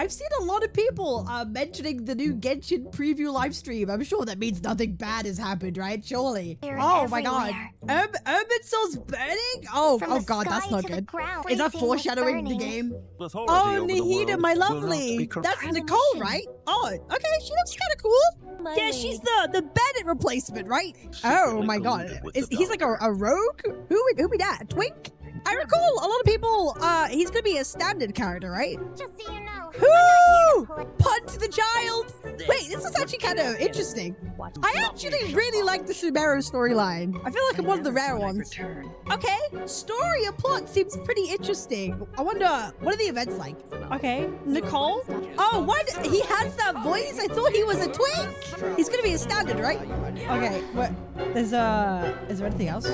I've seen a lot of people mentioning the new Genshin preview live stream. I'm sure that means nothing bad has happened, right? Surely. Oh my god. Urbansoul's burning? Oh god, that's not good. Is that foreshadowing the game? Oh, Nahida, my lovely. That's Nicole, right? Oh, okay, she looks kind of cool. Yeah, she's the Bennett replacement, right? Oh my god. He's like a rogue? Who be that? A twink? I recall a lot of people, he's gonna be a standard character, right? Just so you know. Who? Punt the child. Wait, this is actually kind of interesting. I actually really like the Sumeru storyline. I feel like I'm one of the rare ones. Okay, story and plot seems pretty interesting. I wonder, what are the events like? Okay, Nicole? Oh, what? He has that voice? I thought he was a twink. He's gonna be a standard, right? Okay, what? Is there anything else?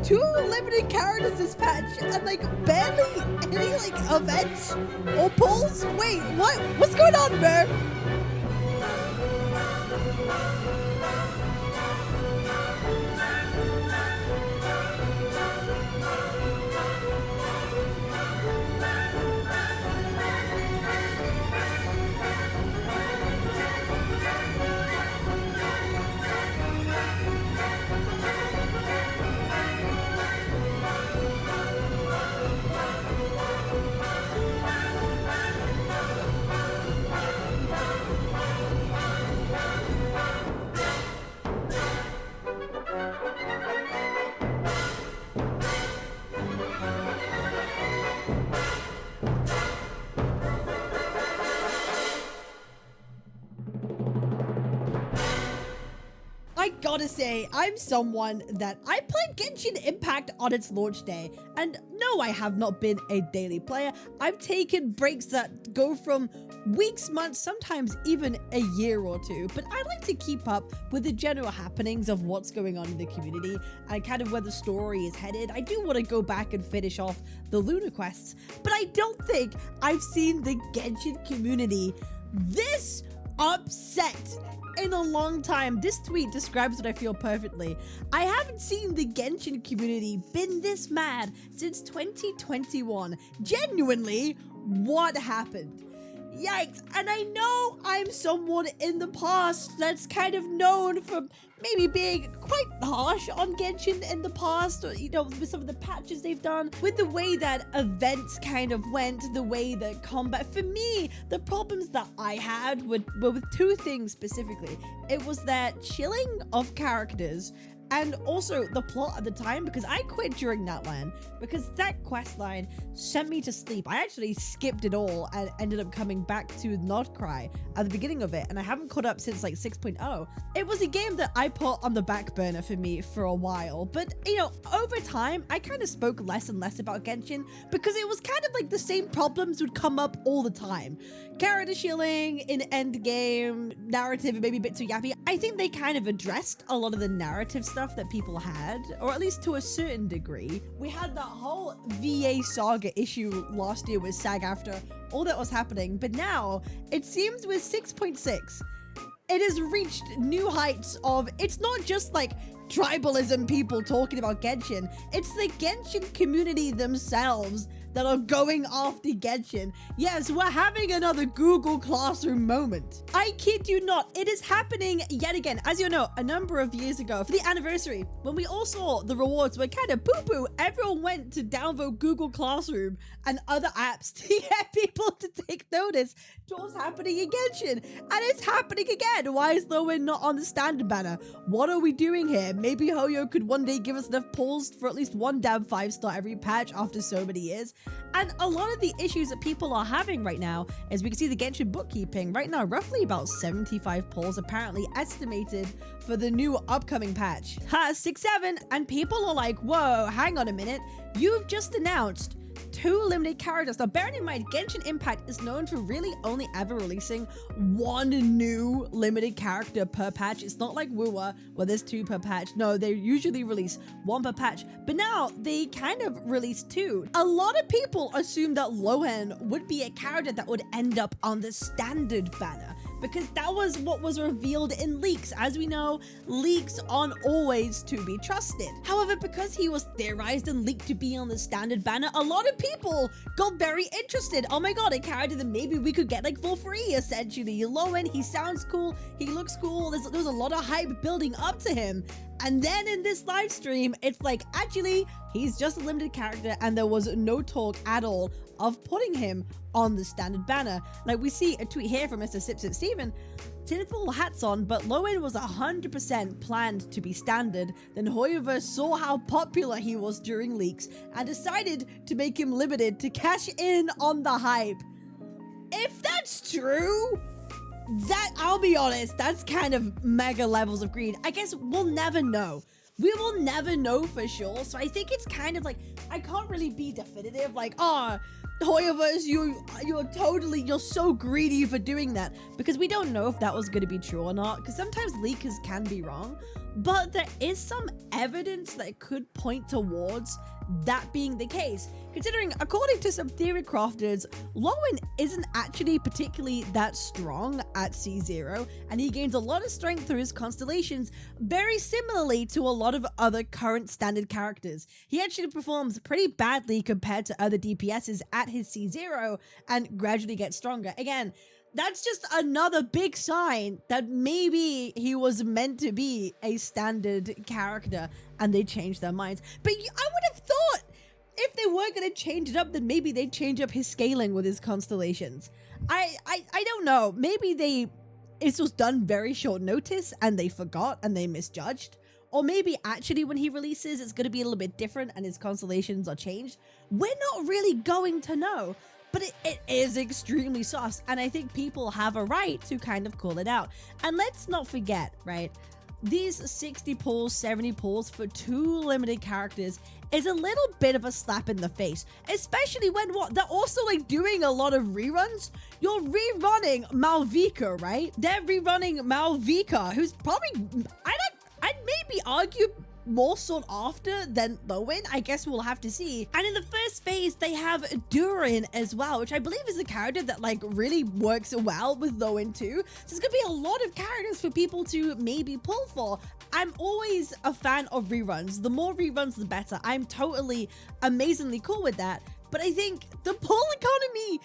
2 limited characters this patch and like barely any like events or pulls? Wait, what? What's going on, man? I gotta say, I'm someone that I played Genshin Impact on its launch day, and no, I have not been a daily player. I've taken breaks that go from weeks, months, sometimes even a year or two, but I like to keep up with the general happenings of what's going on in the community and kind of where the story is headed. I do want to go back and finish off the Luna quests, but I don't think I've seen the Genshin community this upset in a long time. This tweet describes what I feel perfectly. I haven't seen the Genshin community been this mad since 2021. Genuinely, what happened? Yikes. And I know I'm someone in the past that's kind of known for maybe being quite harsh on Genshin in the past, or, you know, with some of the patches they've done, with the way that events kind of went, the way that combat. For me, the problems that I had were with 2 things specifically. It was that chilling of characters, and also the plot at the time, because I quit during that one, because that quest line sent me to sleep. I actually skipped it all and ended up coming back to Notcry at the beginning of it, and I haven't caught up since like 6.0. It was a game that I put on the back burner for me for a while, but you know, over time, I kind of spoke less and less about Genshin because it was kind of like the same problems would come up all the time. Character shilling in endgame, narrative maybe a bit too yappy. I think they kind of addressed a lot of the narrative stuff that people had, or at least to a certain degree. We had that whole VA saga issue last year with SAG-AFTRA, all that was happening, but now it seems with 6.6, it has reached new heights of, it's not just like tribalism people talking about Genshin, it's the Genshin community themselves that are going after Genshin. Yes, we're having another Google Classroom moment. I kid you not, it is happening yet again. As you know, a number of years ago, for the anniversary, when we all saw the rewards were kind of poo-poo, everyone went to downvote Google Classroom and other apps to get people to take notice to what's happening in Genshin. And it's happening again. Why is Lohen not on the standard banner? What are we doing here? Maybe Hoyo could one day give us enough pulls for at least one damn 5-star every patch after so many years. And a lot of the issues that people are having right now is we can see the Genshin bookkeeping right now, roughly about 75 pulls apparently estimated for the new upcoming patch. 6-7, and people are like, whoa, hang on a minute. You've just announced 2 limited characters. Now, bearing in mind, Genshin Impact is known for really only ever releasing 1 new limited character per patch. It's not like WoW, where there's 2 per patch. No, they usually release 1 per patch, but now they kind of released 2. A lot of people assume that Lohen would be a character that would end up on the standard banner. because that was what was revealed in leaks. As we know, leaks aren't always to be trusted. However, because he was theorized and leaked to be on the standard banner, a lot of people got very interested. Oh my god, a character that maybe we could get like for free, essentially. Lohen, he sounds cool, he looks cool, there's a lot of hype building up to him. And then in this live stream, it's like, actually, he's just a limited character and there was no talk at all of putting him on the standard banner. Like, we see a tweet here from Mr. Sip Steven, tinfoil hats on, but Lohen was 100% planned to be standard. Then Hoyoverse saw how popular he was during leaks and decided to make him limited to cash in on the hype. If that's true, that, I'll be honest, that's kind of mega levels of greed. I guess we'll never know. We will never know for sure. So I think it's kind of like, I can't really be definitive, like, oh, Hoyoverse, you're so greedy for doing that, because we don't know if that was going to be true or not, because sometimes leakers can be wrong, but there is some evidence that could point towards that being the case, considering according to some theory crafters, Lohen isn't actually particularly that strong at C0, and he gains a lot of strength through his constellations, very similarly to a lot of other current standard characters. He actually performs pretty badly compared to other DPSs at his C0 and gradually gets stronger. Again, that's just another big sign that maybe he was meant to be a standard character and they changed their minds. But I would have thought if they were going to change it up, then maybe they'd change up his scaling with his constellations. I don't know. Maybe this was done very short notice and they forgot and they misjudged. Or maybe actually when he releases, it's going to be a little bit different and his constellations are changed. We're not really going to know. But it is extremely sus, and I think people have a right to kind of call it out. And let's not forget, right, these 60 pulls, 70 pulls for 2 limited characters is a little bit of a slap in the face, especially when they're also like doing a lot of reruns. You're rerunning Malvika, right? They're rerunning Malvika, who's probably, I'd maybe argue more sought after than Lohen. I guess we'll have to see. And in the first phase, they have Durin as well, which I believe is a character that like really works well with Lohen too. So there's gonna be a lot of characters for people to maybe pull for. I'm always a fan of reruns. The more reruns, the better. I'm totally amazingly cool with that. But I think the pull economy,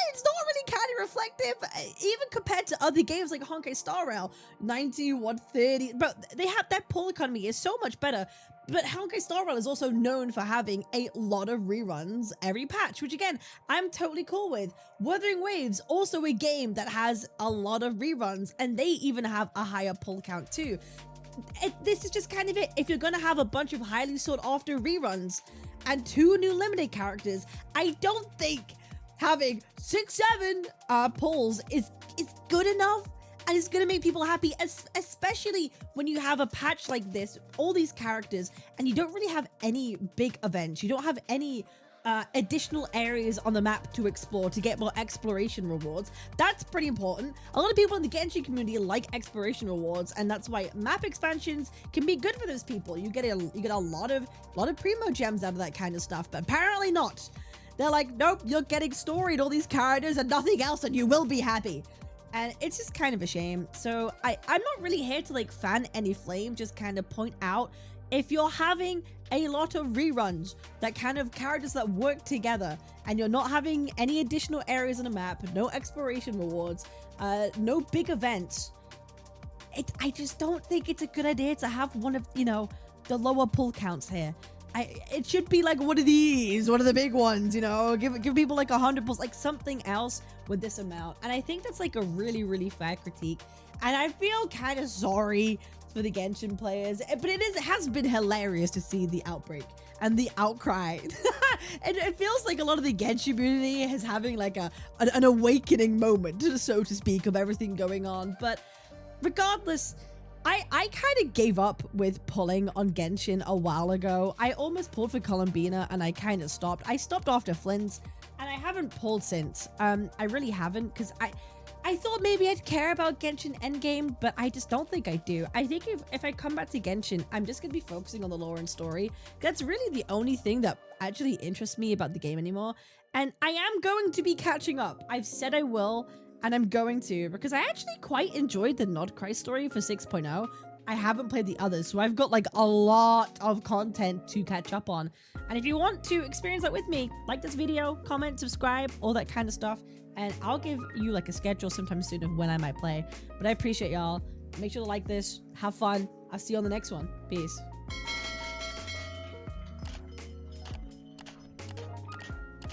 it's not really kind of reflective, even compared to other games like Honkai Star Rail, 90, 130, but they have that pull economy is so much better. But Honkai Star Rail is also known for having a lot of reruns every patch, which again, I'm totally cool with. Wuthering Waves, also a game that has a lot of reruns, and they even have a higher pull count too. This is just kind of it. If you're gonna have a bunch of highly sought after reruns and 2 new limited characters, I don't think having 6-7 pulls is good enough, and it's gonna make people happy, especially when you have a patch like this, all these characters, and you don't really have any big events. You don't have any additional areas on the map to explore to get more exploration rewards. That's pretty important. A lot of people in the Genshin community like exploration rewards, and that's why map expansions can be good for those people. You get a lot of primo gems out of that kind of stuff, but apparently not. They're like, nope, you're getting storied all these characters and nothing else, and you will be happy. And it's just kind of a shame. So I'm not really here to like fan any flame, just kind of point out, if you're having a lot of reruns, that kind of characters that work together, and you're not having any additional areas on the map, no exploration rewards, no big events, I just don't think it's a good idea to have one of, the lower pull counts here. It should be like one of these, one of the big ones, give people like 100 pulls, like something else with this amount. And I think that's like a really, really fair critique. And I feel kind of sorry for the Genshin players, but it has been hilarious to see the outbreak and the outcry. And it feels like a lot of the Genshin community is having like an awakening moment, so to speak, of everything going on. But regardless, I kind of gave up with pulling on Genshin a while ago. I almost pulled for Columbina and I kind of stopped. I stopped after Flynn's and I haven't pulled since. I really haven't, because I thought maybe I'd care about Genshin endgame, but I just don't think I do. I think if I come back to Genshin, I'm just going to be focusing on the lore and story. That's really the only thing that actually interests me about the game anymore. And I am going to be catching up. I've said I will. and I'm going to, because I actually quite enjoyed the Nordkreis story for 6.0. I haven't played the others, so I've got like a lot of content to catch up on. And if you want to experience that with me, like this video, comment, subscribe, all that kind of stuff, and I'll give you like a schedule sometime soon of when I might play. But I appreciate y'all. Make sure to like this, have fun. I'll see you on the next one. Peace.